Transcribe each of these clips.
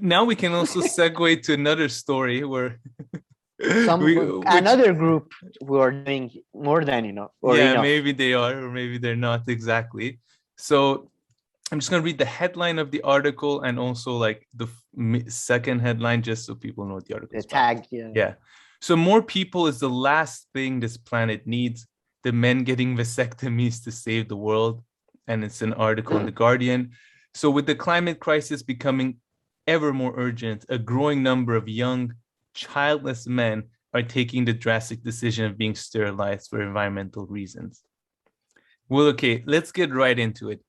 Now we can also segue to another story where which another group who are doing more than enough or yeah, enough. maybe they are or maybe they're not exactly. So I'm just going to read the headline of the article and also like the second headline just so people know what the article The is about. tag, yeah. Yeah. So more people is the last thing this planet needs. The men getting vasectomies to save the world. And it's an article in The Guardian. So with the climate crisis becoming ever more urgent, a growing number of young, childless men are taking the drastic decision of being sterilized for environmental reasons. Well, okay, let's get right into it.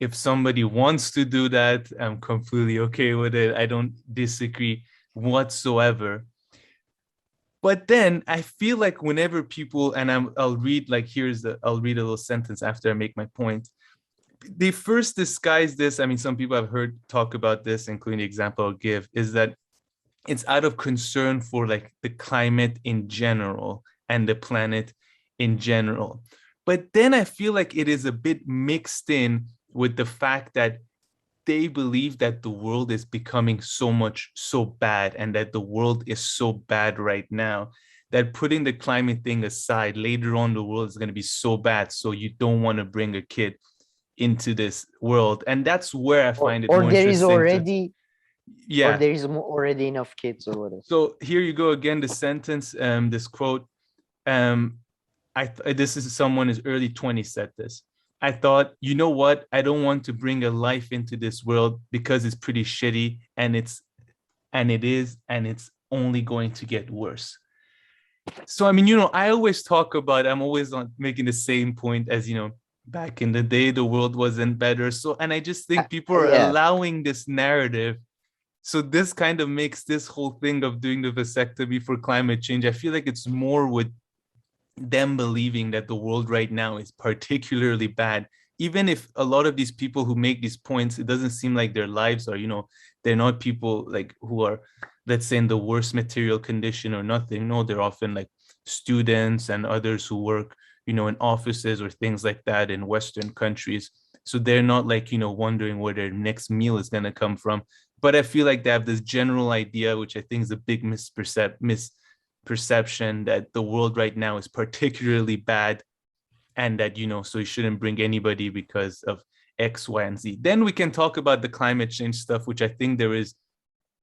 If somebody wants to do that, I'm completely okay with it. I don't disagree whatsoever. But then I feel like whenever people, and I'll read like I'll read a little sentence after I make my point. They first disguise this. I mean, some people I've heard talk about this, including the example I'll give, is that it's out of concern for like the climate in general and the planet in general. But then I feel like it is a bit mixed in with the fact that they believe that the world is becoming so bad and that the world is so bad right now that putting the climate thing aside, later on the world is going to be so bad, so you don't want to bring a kid into this world. And that's where I find it or more there is interesting already yeah. Or there is already enough kids or whatever. So here you go again, the sentence, this quote. This is someone in his early 20s said this. I thought, you know what? I don't want to bring a life into this world because it's pretty shitty, and it's only going to get worse. So I mean, I always talk about, I'm always on making the same point as, back in the day, the world wasn't better. So, and I just think people are allowing this narrative. So this kind of makes this whole thing of doing the vasectomy for climate change, I feel like it's more with them believing that the world right now is particularly bad. Even if a lot of these people who make these points, it doesn't seem like their lives are, they're not people like who are, let's say, in the worst material condition or nothing. No, they're often like students and others who work, in offices or things like that in Western countries. So they're not like, wondering where their next meal is going to come from. But I feel like they have this general idea, which I think is a big misperception, that the world right now is particularly bad, and that, so you shouldn't bring anybody because of X, Y, and Z. Then we can talk about the climate change stuff, which I think there is,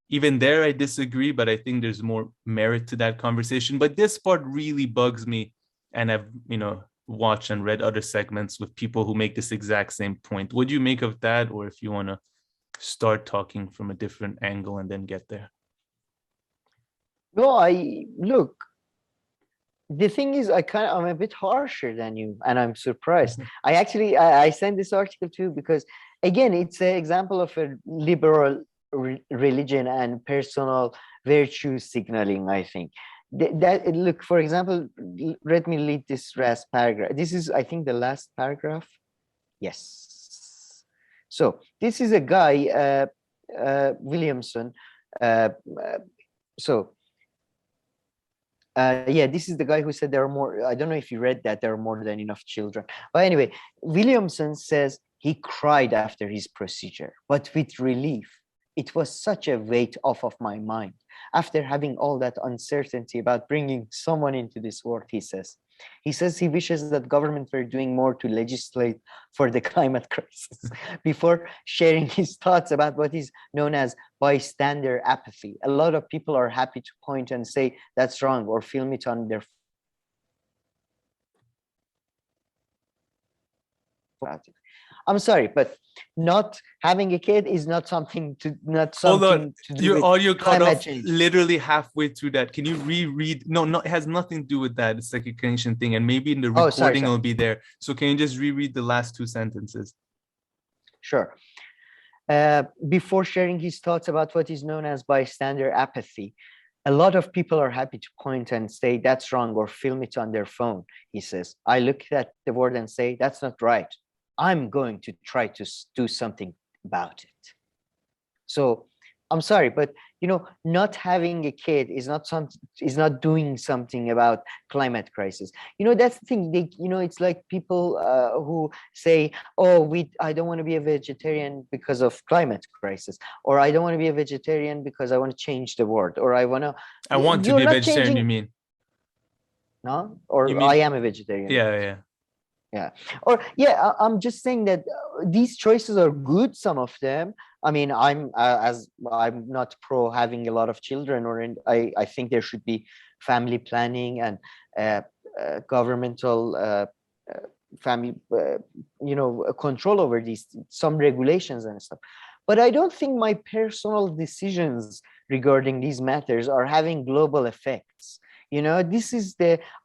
even there I disagree, but I think there's more merit to that conversation. But this part really bugs me, and I've, watched and read other segments with people who make this exact same point. What do you make of that? Or if you want to start talking from a different angle and then get there. No, the thing is, I'm a bit harsher than you, and I'm surprised. I sent this article too because, again, it's an example of a liberal religion and personal virtue signaling, I think. Look, for example, let me read this last paragraph. This is, I think, the last paragraph. Yes. So this is a guy, Williamson. This is the guy who said there are more. I don't know if you read that, there are more than enough children. But anyway, Williamson says he cried after his procedure, but with relief. It was such a weight off of my mind. After having all that uncertainty about bringing someone into this world, he says. He says he wishes that government were doing more to legislate for the climate crisis. Before sharing his thoughts about what is known as bystander apathy, a lot of people are happy to point and say that's wrong or film it on their phone. I'm sorry, but not having a kid is not something to Hold on. To do your with audio cut off change. Literally halfway through that. Can you reread? No, it has nothing to do with that. It's like a connection thing, and maybe in the recording it'll be there. So can you just reread the last two sentences? Sure. Before sharing his thoughts about what is known as bystander apathy, a lot of people are happy to point and say that's wrong or film it on their phone. He says, I look at the word and say that's not right. I'm going to try to do something about it. So I'm sorry, but not having a kid is not doing something about climate crisis. That's the thing. It's like people who say, "Oh, I don't want to be a vegetarian because of climate crisis," or "I don't want to be a vegetarian because I want to change the world," or "I want to." I want to You're be a not vegetarian, you changing, mean? no? You Or I mean, am a vegetarian. yeah, yeah. Yeah. Or yeah, I'm just saying that these choices are good, some of them. I mean, as I'm not pro having a lot of children, I think there should be family planning and uh, governmental family control over these, some regulations and stuff. But I don't think my personal decisions regarding these matters are having global effects. This is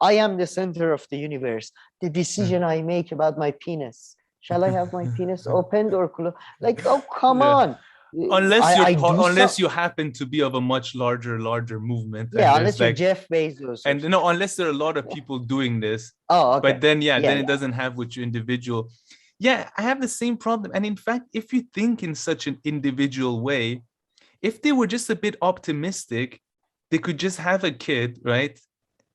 I am the center of the universe. The decision I make about my penis. Shall I have my penis opened or closed? Like, oh, come Yeah. on. I do Unless some. you happen to be of a much larger movement, and Yeah, there's unless you're like, Jeff Bezos or and something. unless there are a lot of people doing this, Oh, but okay. then, yeah, Yeah, then it yeah. doesn't have with your individual. Yeah, I have the same problem. And in fact, if you think in such an individual way, if they were just a bit optimistic, they could just have a kid, right?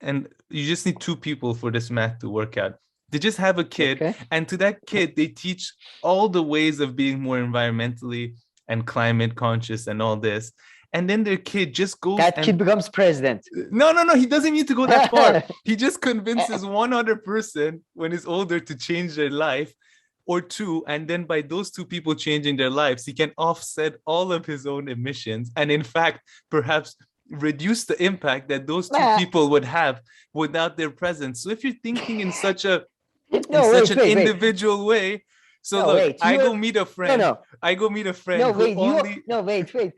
And you just need two people for this math to work out. They just have a kid, Okay. and to that kid, they teach all the ways of being more environmentally and climate conscious and all this. And then their kid just goes That and kid becomes president. no, he doesn't need to go that far. He just convinces one other person when he's older to change their life, or two, and then by those two people changing their lives, he can offset all of his own emissions, and in fact, perhaps reduce the impact that those two Nah. people would have without their presence. So if you're thinking in such No, wait, an wait, wait. individual way, so No, look, wait. You're I no. go meet a friend No, who wait, only wait.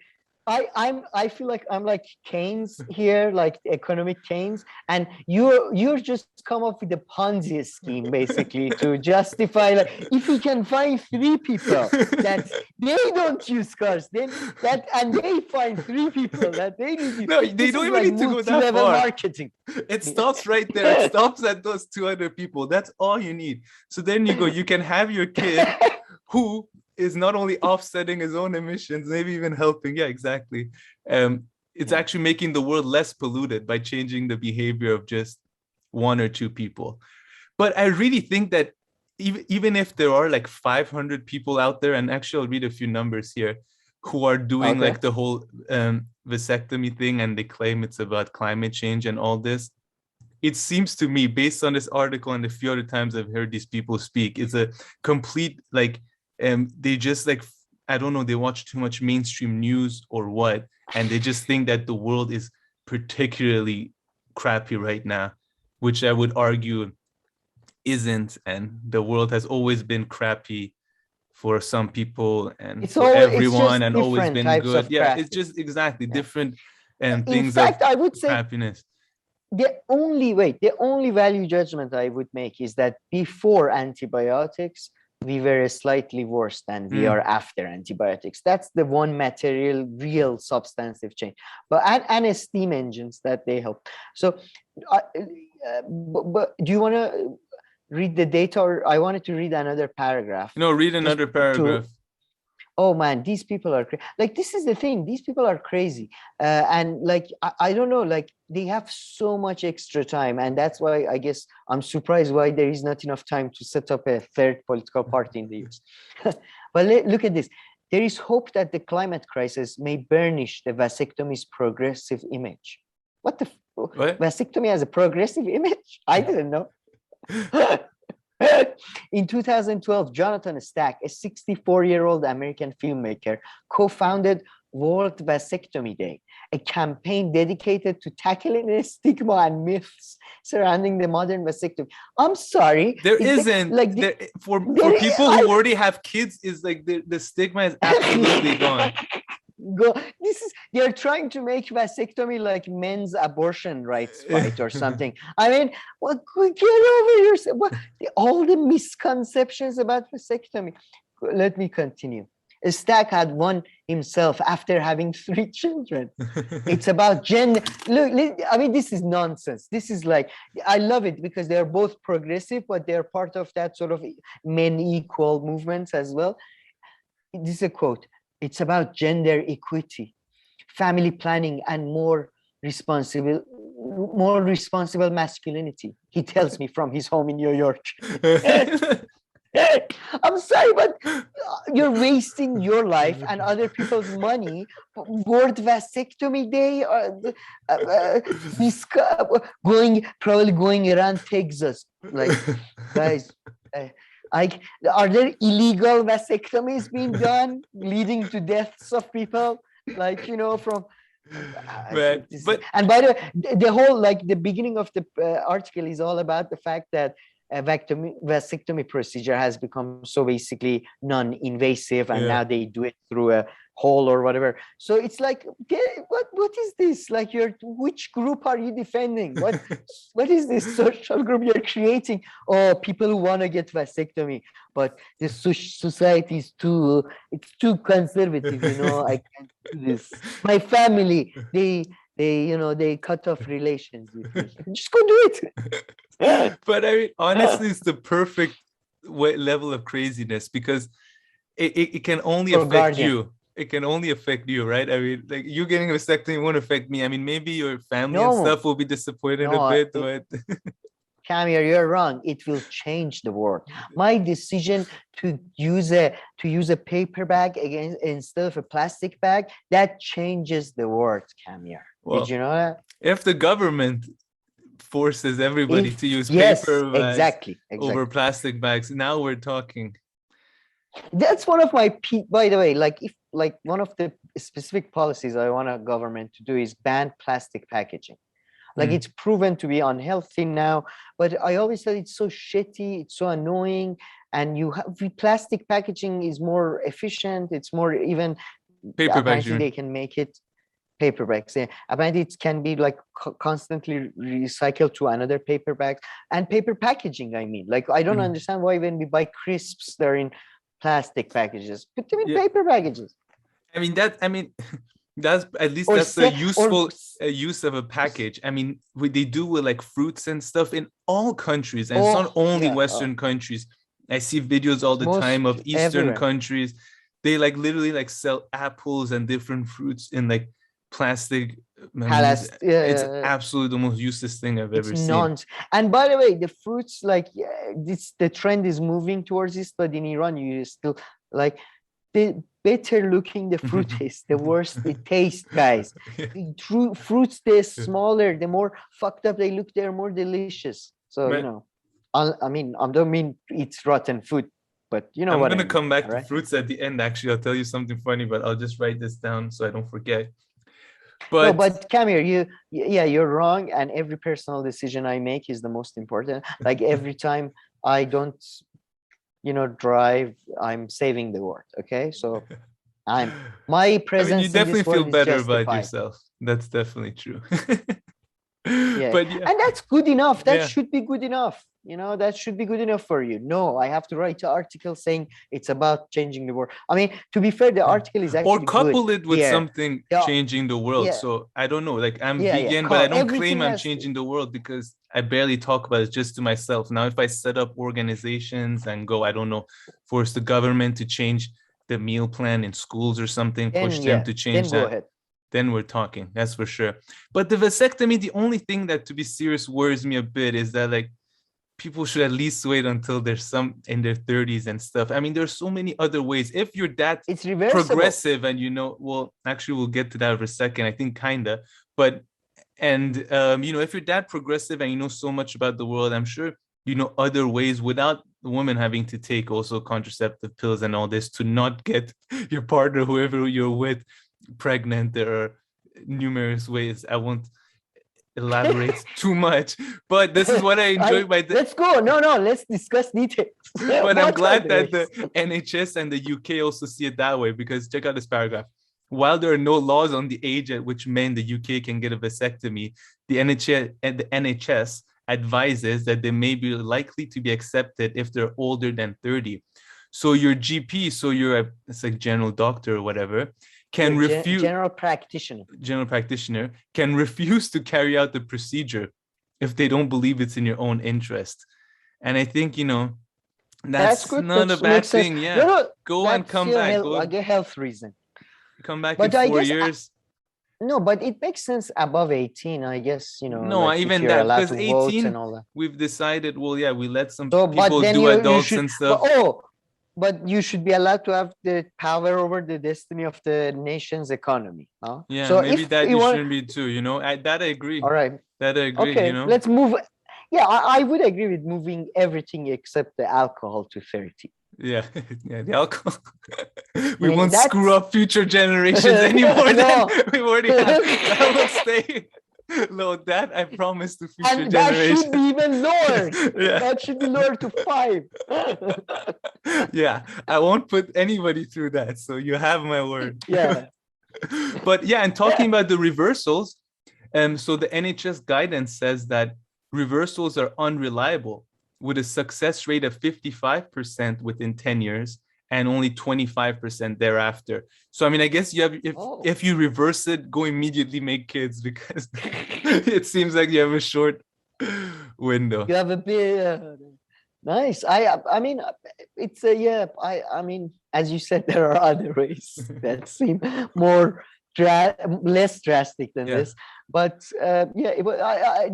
I feel like I'm like Keynes here, like economic Keynes, and you're just come up with a Ponzi scheme basically to justify, like, if we can find three people that they don't use cars, then that, and they find three people that they need. no, they This don't is even like need to go that multi-level far. marketing. It stops right there. It stops at those two other people. That's all you need. So then you can have your kid who is not only offsetting his own emissions, maybe even helping. Yeah, exactly. It's actually making the world less polluted by changing the behavior of just one or two people. But I really think that even if there are like 500 people out there, and actually I'll read a few numbers here, who are doing Okay. like the whole vasectomy thing, and they claim it's about climate change and all this, it seems to me, based on this article and a few other times I've heard these people speak, it's a complete like they just like, I don't know, they watch too much mainstream news or what, and they just think that the world is particularly crappy right now, which I would argue isn't, and the world has always been crappy for some people and for It's everyone, just and always different been types good. of Yeah, craft. it's just exactly Yeah. different In things of fact, I would say happiness. the only value judgment I would make is that before antibiotics, we were slightly worse than we are after antibiotics. That's the one material, real substantive change. But and steam engines that they help. So, but do you want to read the data, or I wanted to read another paragraph? No, read Just another to paragraph. oh man, these people are like, this is the thing, these people are crazy, and like I don't know, like they have so much extra time, and that's why I guess I'm surprised why there is not enough time to set up a third political party in the US. But look at this. There is hope that the climate crisis may burnish the vasectomy's progressive image. What the What? vasectomy has a progressive image? I didn't know. In 2012, Jonathan Stack, a 64-year-old American filmmaker, co-founded World Vasectomy Day, a campaign dedicated to tackling the stigma and myths surrounding the modern vasectomy. I'm sorry, There isn't like there, for there, people who already have kids, is like the stigma is absolutely gone. They're trying to make vasectomy like men's abortion rights fight or something. I mean, well, get over yourself. All the misconceptions about vasectomy. Let me continue. Stack had one himself after having 3 children. It's about gender. Look, I mean, this is nonsense. This is like, I love it because they're both progressive, but they're part of that sort of men equal movements as well. This is a quote. It's about gender equity. family planning and more responsible masculinity. He tells me from his home in New York. I'm sorry, but you're wasting your life and other people's money. World Vasectomy Day, probably going around Texas. Like, guys, are there illegal vasectomies being done, leading to deaths of people? Like, from. Right. But And by the way, the whole, like, the beginning of the article is all about the fact that a vasectomy procedure has become so basically non-invasive, and now they do it through a hole or whatever. So it's like, what is this? Like, which group are you defending? What is this social group you're creating? Oh, people who want to get vasectomy, but the society is it's too conservative. I can't do this. My family, they cut off relations with me. Just go do it. But I mean, honestly, it's the perfect level of craziness, because it can only affect you. It can only affect you, right? I mean, like, you getting a vasectomy won't affect me. I mean, maybe your family and stuff will be disappointed a bit, but Kamir, you're wrong. It will change the world. My decision to use a paper bag instead of a plastic bag, that changes the world, Kamir. Well, did you know that? If the government forces everybody to use paper bags exactly. over plastic bags, now we're talking. That's one of my, by the way, like one of the specific policies I want a government to do is ban plastic packaging. Like, it's proven to be unhealthy now, but I always said it's so shitty, it's so annoying, and plastic packaging is more efficient. It's more even paper bags. They can make it paper bags. Apparently, it can be like constantly recycled to another paper bag and paper packaging. I mean, like, I don't understand why when we buy crisps, they're in plastic packages. Put them in paper packages. I mean, that's at least that's a useful use of a package. I mean, they do with like fruits and stuff in all countries, and it's not only Western countries. I see videos all the time of Eastern countries. They like literally like sell apples and different fruits in like plastic. It's absolutely the most useless thing I've ever seen. And by the way, the fruits, like, the trend is moving towards this, but in Iran, you still like the better looking the fruit is, the worse it tastes, guys. Fruits, they're smaller, the more fucked up they look, they're more delicious. So I mean, I don't mean it's rotten food, but I'm gonna come back to fruits at the end. Actually, I'll tell you something funny, but I'll just write this down so I don't forget. But Kamir, you're wrong, and every personal decision I make is the most important. Like, every time I don't drive, I'm saving the world. Okay, so my presence. I mean, you definitely feel better about yourself. That's definitely true. And that's good enough. That should be good enough. That should be good enough for you. No, I have to write an article saying it's about changing the world. I mean, to be fair, the article is actually couple it with something changing the world. So I don't know, like, I'm vegan, but I don't claim I'm changing the world, because I barely talk about it, just to myself. Now, if I set up organizations and go, I don't know, force the government to change the meal plan in schools or something, push them to change that. Go ahead. Then we're talking, that's for sure. But the vasectomy, the only thing that, to be serious, worries me a bit is that, like, people should at least wait until there's some in their 30s and stuff. I mean, there's so many other ways. If you're that progressive and well, actually, we'll get to that for a second, I think, kinda. But, if you're that progressive and you know so much about the world, I'm sure you know other ways without the woman having to take also contraceptive pills and all this to not get your partner, whoever you're with, pregnant. There are numerous ways. I won't elaborate too much, but this is what I enjoy by let's go. No, let's discuss details. But I'm glad that the NHS and the UK also see it that way, because check out this paragraph. While there are no laws on the age at which men in the UK can get a vasectomy, the NHS advises that they may be likely to be accepted if they're older than 30. So your GP, it's like general doctor or whatever, can refuse. General practitioner can refuse to carry out the procedure if they don't believe it's in your own interest. And I think, that's good. Not a bad thing. Yeah. Go and come back. Like a health reason. Come back in 4 years. No, but it makes sense above 18, I guess, No, like if even you're that, allowed because to vote and 18, all that. we've decided, well, yeah, we let some So, but people then do you adults should, and stuff. but you should be allowed to have the power over the destiny of the nation's economy. Huh? Yeah, So maybe if that you you want, shouldn't be too, that I agree. all right, That I agree, okay, let's move. Yeah, I would agree with moving everything except the alcohol to 30. Yeah, yeah, the alcohol. We Yeah, won't screw that's up future generations anymore than no. we already have. That will stay low. That I promise to future And that should be generations. even lower. Yeah. That should be lower to 5. Yeah, I won't put anybody through that. So you have my word. Yeah. But yeah, and talking about the reversals, so the NHS guidance says that reversals are unreliable with a success rate of 55% within 10 years and only 25% thereafter. So I mean, I guess you have if you reverse it, go immediately make kids because it seems like you have a short window. You have a bit nice. I mean, it's a yeah. I mean, as you said, there are other ways that seem more less drastic than this. But yeah,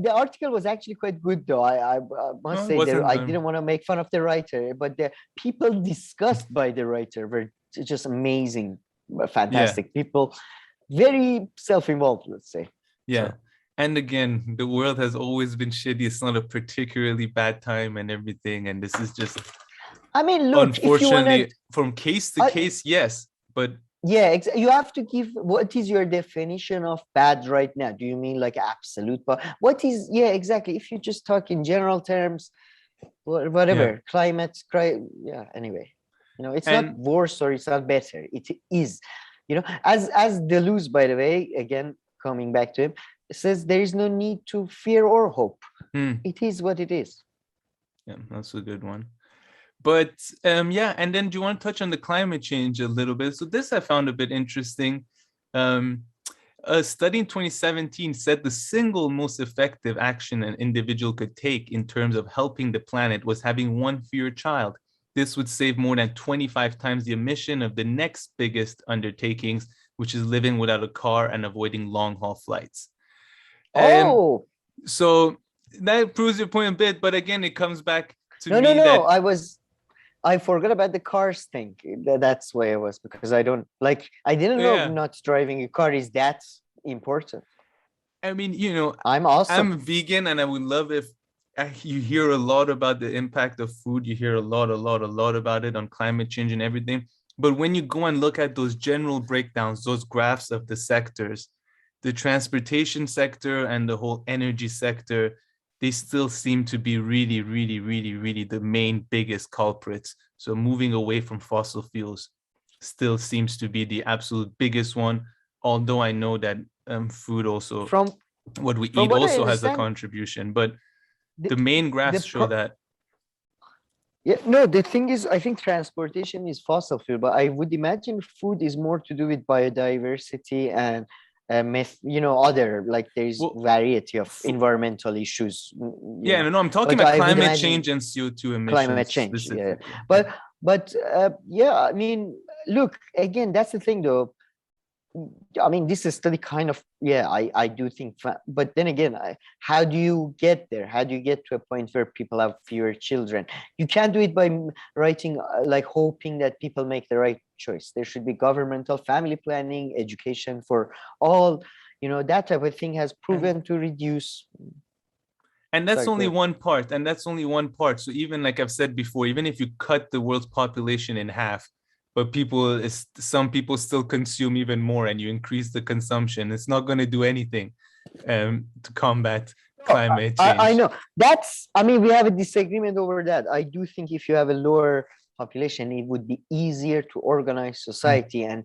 the article was actually quite good, though. I must say that I didn't want to make fun of the writer, but the people discussed by the writer were just amazing, fantastic people, very self-involved, let's say. Yeah. So. And again, the world has always been shitty. It's not a particularly bad time and everything. And this is just, I mean, look, unfortunately, from case to case, yes, but yeah, you have to give, what is your definition of bad right now? Do you mean like absolute? But what is, yeah, exactly. If you just talk in general terms, whatever, climate, yeah, anyway, it's not worse or it's not better. It is, as Deleuze, by the way, again, coming back to him, says there is no need to fear or hope. It is what it is. Yeah, that's a good one. But yeah, and then do you want to touch on the climate change a little bit? So this I found a bit interesting. A study in 2017 said the single most effective action an individual could take in terms of helping the planet was having one fewer child. This would save more than 25 times the emission of the next biggest undertakings, which is living without a car and avoiding long-haul flights. So that proves your point a bit, but again, it comes back to No, I forgot about the cars thing. That's why it was, because I didn't know not driving a car is that important. I mean, I'm vegan, and I would love if you hear a lot about the impact of food. You hear a lot about it on climate change and everything. But when you go and look at those general breakdowns, those graphs of the sectors, the transportation sector and the whole energy sector, they still seem to be really, really, really, really the main biggest culprits. So moving away from fossil fuels still seems to be the absolute biggest one. Although I know that food also, what we eat also has a contribution, but the main graphs show that. Yeah, no, the thing is, I think transportation is fossil fuel, but I would imagine food is more to do with biodiversity and other, like there's variety of environmental issues. I'm talking about climate change and CO2 emissions. Climate change, yeah. But yeah, I mean, look, again, that's the thing, though. I mean, this is study kind of, I do think, but then again, how do you get there? How do you get to a point where people have fewer children? You can't do it by writing, like hoping that people make the right choice. There should be governmental family planning, education for all, that type of thing has proven to reduce. And that's only one part. So even like I've said before, even if you cut the world's population in half, but some people still consume even more and you increase the consumption, it's not going to do anything to combat climate change. I know. We have a disagreement over that. I do think if you have a lower population, it would be easier to organize society and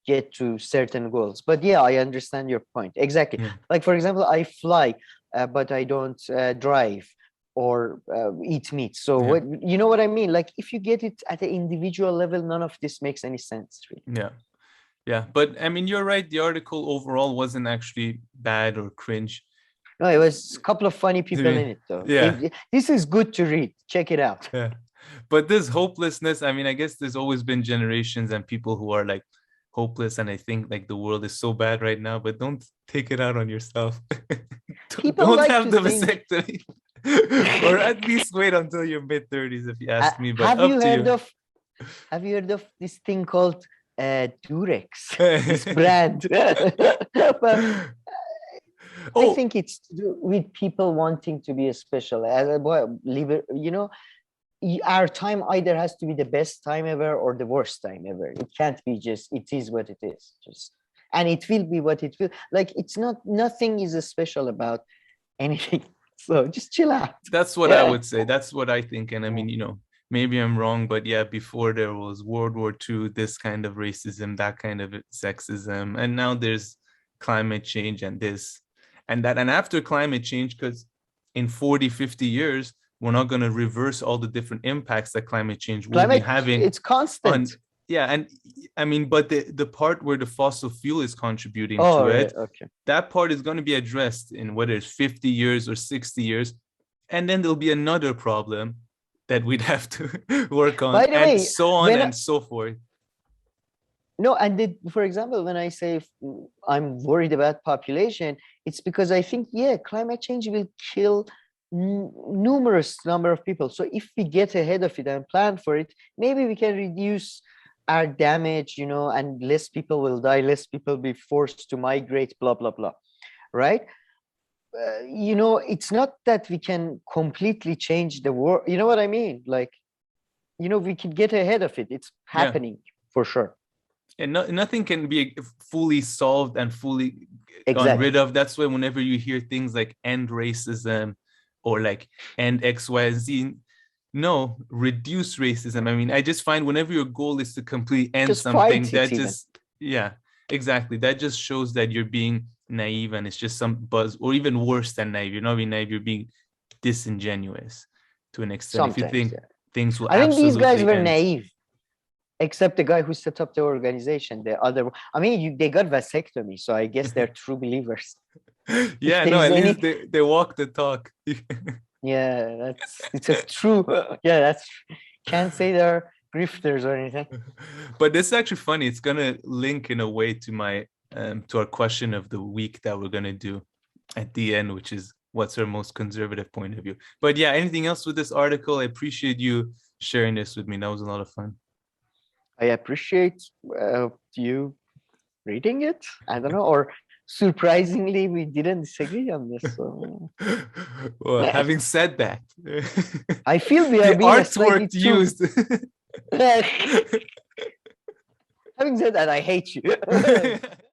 get to certain goals. But yeah, I understand your point. Exactly. Like, for example, I fly, but I don't drive or eat meat. So what, you know what I mean? Like, if you get it at the individual level, none of this makes any sense, really. Yeah, but I mean, you're right. The article overall wasn't actually bad or cringe. No, it was a couple of funny people in it, though. This is good to read. Check it out. But this hopelessness, I mean, I guess there's always been generations and people who are like hopeless and I think like the world is so bad right now, but don't take it out on yourself. People Don't like have to the think. vasectomy. Or at least wait until your mid-30s if you ask me, but Have up you to heard you. of Have you heard of this thing called Durex? This brand. But I Oh, think it's to do with people wanting to be special. As a boy, our time either has to be the best time ever or the worst time ever. It can't be just, it is what it is. Just, and it will be what it will. Like, it's not, nothing is special about anything. So just chill out. that's what I Yeah. would say. That's what I think. And I mean, maybe I'm wrong, but yeah, before there was World War II, this kind of racism, that kind of sexism, and now there's climate change and this and that. And after climate change, because in 40, 50 years, we're not going to reverse all the different impacts that climate change will be Climate, having it's constant. on, yeah. And I mean, but the part where the fossil fuel is contributing Oh, to it, okay. that part is going to be addressed in whether it's 50 years or 60 years. And then there'll be another problem that we'd have to work on, By the and way, so on when and so forth. no, and for example, when I say I'm worried about population, it's because I think, yeah, climate change will kill numerous number of people. So if we get ahead of it and plan for it, maybe we can reduce our damage, and less people will die, less people be forced to migrate, blah, blah, blah. Right? It's not that we can completely change the world. You know what I mean? Like, we can get ahead of it. It's Yeah. happening for sure. And nothing can be fully solved and fully gotten Exactly. rid of. That's why whenever you hear things like end racism or like end X, Y, and Z, no, reduce racism. I mean, I just find whenever your goal is to completely end Just something, fight it that even. just, yeah, exactly. That just shows that you're being naive and it's just some buzz, or even worse than naive. You're not being naive, you're being disingenuous to an extent. If you Sometimes, think yeah. things will I think these guys absolutely were end. naive, except the guy who set up the organization. The other, I mean, they got vasectomy, so I guess they're true believers. If Yeah, there no, is at least any, they walk the talk. yeah, it's a true, yeah, can't say they're grifters or anything. But this is actually funny. It's gonna link in a way to my to our question of the week that we're gonna do at the end, which is what's our most conservative point of view. But yeah, anything else with this article? I appreciate you sharing this with me. That was a lot of fun. I appreciate you reading it. I don't know, or surprisingly, we didn't disagree on this. So Well, having said that, I feel we are the being a slightly artwork too. used. Having said that, I hate you.